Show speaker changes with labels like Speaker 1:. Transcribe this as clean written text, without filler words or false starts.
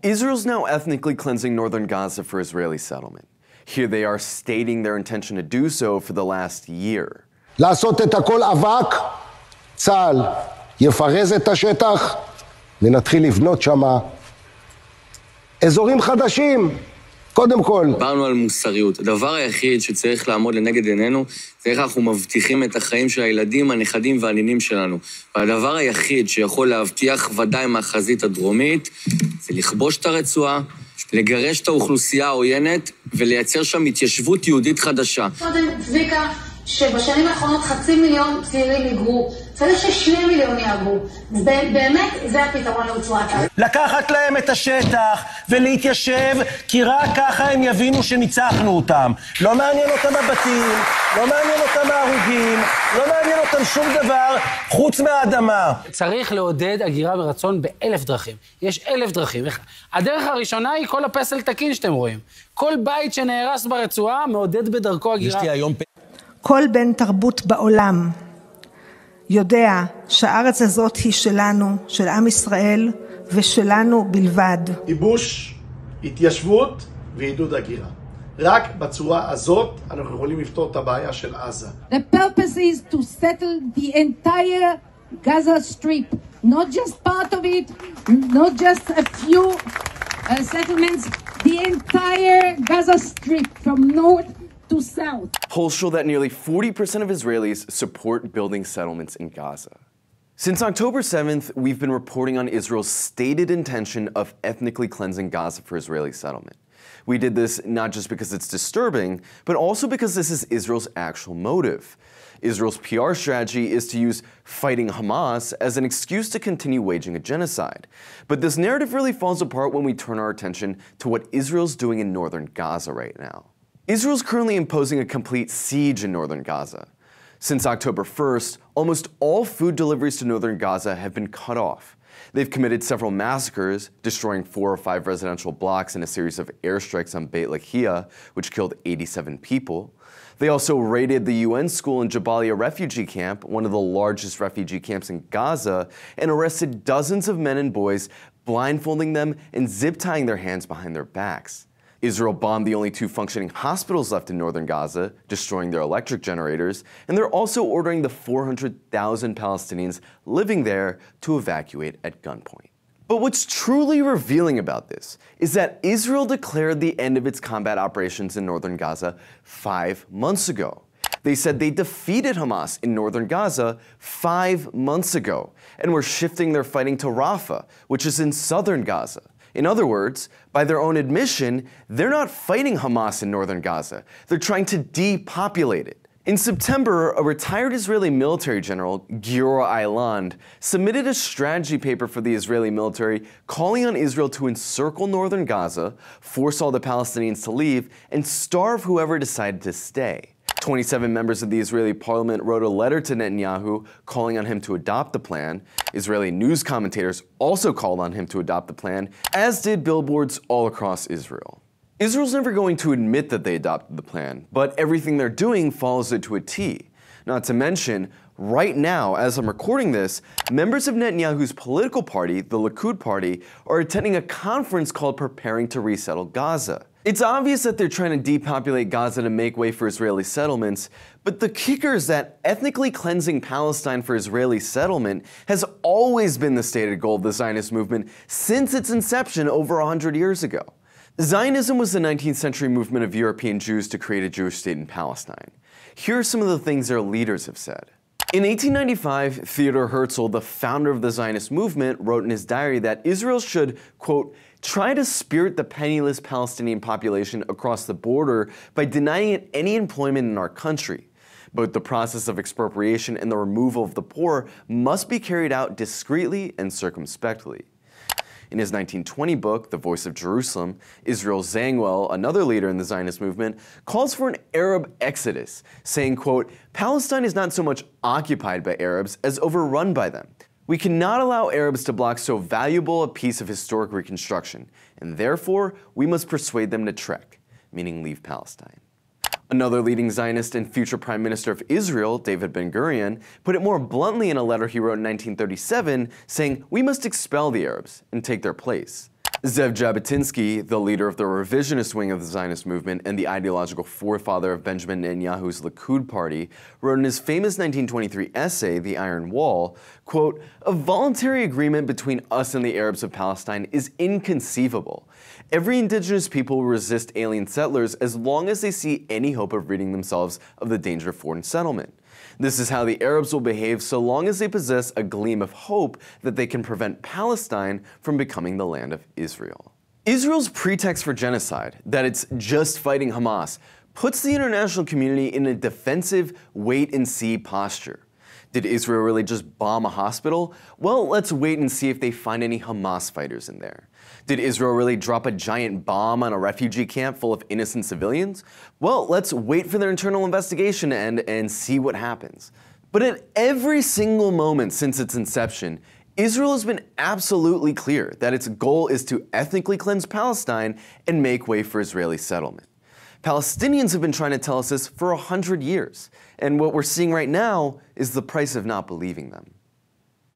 Speaker 1: Israel's now ethnically cleansing northern Gaza for Israeli settlement. Here they are stating their intention to do so for the last year.
Speaker 2: לעשות את הכל אבק, צה"ל יפרז את השטח ונתחיל לבנות שמה אזורים חדשים. קודם כל.
Speaker 3: דיברנו על מוסריות. הדבר היחיד שצריך לעמוד לנגד עינינו, זה איך אנחנו מבטיחים את החיים של הילדים, הנכדים והנינים שלנו. והדבר היחיד שיכול להבטיח ודאי מהחזית הדרומית, זה לכבוש את הרצועה, לגרש את האוכלוסייה העוינת, ולייצר שם התיישבות יהודית חדשה.
Speaker 4: קודם צביקה, שבשנים האחרונות 500,000 צעירים היגרו, צריך ש2 מיליון יעברו. באמת, זה הפתרון לרצועת עזה.
Speaker 5: לקחת להם את השטח ולהתיישב, כי רק ככה הם יבינו שניצחנו אותם. לא מעניין אותם הבתים, לא מעניין אותם ההרוגים, לא מעניין אותם שום דבר חוץ מהאדמה.
Speaker 6: צריך לעודד הגירה ברצון ב1,000 דרכים. יש 1,000 דרכים. הדרך הראשונה היא כל הפסל תקין שאתם רואים. כל בית שנהרס ברצועה מעודד בדרכו הגירה.
Speaker 5: יש לי היום
Speaker 7: כל בן תרבות בעולם יודע שהארץ הזאת היא שלנו, של עם ישראל ושלנו בלבד.
Speaker 8: כיבוש, התיישבות ועידוד הגירה. רק בצורה הזאת אנחנו יכולים לפתור את הבעיה של עזה.
Speaker 9: The purpose is to settle the entire Gaza Strip, not just part of it, not just a few settlements, the entire Gaza Strip from north to south.
Speaker 1: Polls show that nearly 40% of Israelis support building settlements in Gaza. Since October 7th, we've been reporting on Israel's stated intention of ethnically cleansing Gaza for Israeli settlement. We did this not just because it's disturbing, but also because this is Israel's actual motive. Israel's PR strategy is to use fighting Hamas as an excuse to continue waging a genocide. But this narrative really falls apart when we turn our attention to what Israel's doing in northern Gaza right now. Israel's currently imposing a complete siege in northern Gaza. Since October 1st, almost all food deliveries to northern Gaza have been cut off. They've committed several massacres, destroying 4 or 5 residential blocks in a series of airstrikes on Beit Lahiya, which killed 87 people. They also raided the UN school in Jabalia refugee camp, one of the largest refugee camps in Gaza, and arrested dozens of men and boys, blindfolding them and zip-tying their hands behind their backs. Israel bombed the only 2 functioning hospitals left in northern Gaza, destroying their electric generators, and they're also ordering the 400,000 Palestinians living there to evacuate at gunpoint. But what's truly revealing about this is that Israel declared the end of its combat operations in northern Gaza 5 months ago. They said they defeated Hamas in northern Gaza 5 months ago, and were shifting their fighting to Rafah, which is in southern Gaza. In other words, by their own admission, they're not fighting Hamas in northern Gaza. They're trying to depopulate it. In September, a retired Israeli military general, Giora Eiland, submitted a strategy paper for the Israeli military calling on Israel to encircle northern Gaza, force all the Palestinians to leave, and starve whoever decided to stay. 27 members of the Israeli parliament wrote a letter to Netanyahu calling on him to adopt the plan. Israeli news commentators also called on him to adopt the plan, as did billboards all across Israel. Israel's never going to admit that they adopted the plan, but everything they're doing follows it to a T. Not to mention, right now, as I'm recording this, members of Netanyahu's political party, the Likud party, are attending a conference called Preparing to Resettle Gaza. It's obvious that they're trying to depopulate Gaza to make way for Israeli settlements, but the kicker is that ethnically cleansing Palestine for Israeli settlement has always been the stated goal of the Zionist movement since its inception over 100 years ago. Zionism was the 19th century movement of European Jews to create a Jewish state in Palestine. Here are some of the things their leaders have said. In 1895, Theodor Herzl, the founder of the Zionist movement, wrote in his diary that Israel should, quote, try to spirit the penniless Palestinian population across the border by denying it any employment in our country. Both the process of expropriation and the removal of the poor must be carried out discreetly and circumspectly. In his 1920 book, The Voice of Jerusalem, Israel Zangwill, another leader in the Zionist movement, calls for an Arab exodus, saying, quote, Palestine is not so much occupied by Arabs as overrun by them. We cannot allow Arabs to block so valuable a piece of historic reconstruction, and therefore we must persuade them to trek, meaning leave Palestine. Another leading Zionist and future Prime Minister of Israel, David Ben-Gurion, put it more bluntly in a letter he wrote in 1937, saying, we must expel the Arabs and take their place. Zev Jabotinsky, the leader of the revisionist wing of the Zionist movement and the ideological forefather of Benjamin Netanyahu's Likud party, wrote in his famous 1923 essay, The Iron Wall, quote, "A voluntary agreement between us and the Arabs of Palestine is inconceivable. Every indigenous people will resist alien settlers as long as they see any hope of ridding themselves of the danger of foreign settlement. This is how the Arabs will behave so long as they possess a gleam of hope that they can prevent Palestine from becoming the land of Israel." Israel's pretext for genocide, that it's just fighting Hamas, puts the international community in a defensive wait-and-see posture. Did Israel really just bomb a hospital? Well, let's wait and see if they find any Hamas fighters in there. Did Israel really drop a giant bomb on a refugee camp full of innocent civilians? Well, let's wait for their internal investigation to end and see what happens. But at every single moment since its inception, Israel has been absolutely clear that its goal is to ethnically cleanse Palestine and make way for Israeli settlement. Palestinians have been trying to tell us this for 100 years, and what we're seeing right now is the price of not believing them.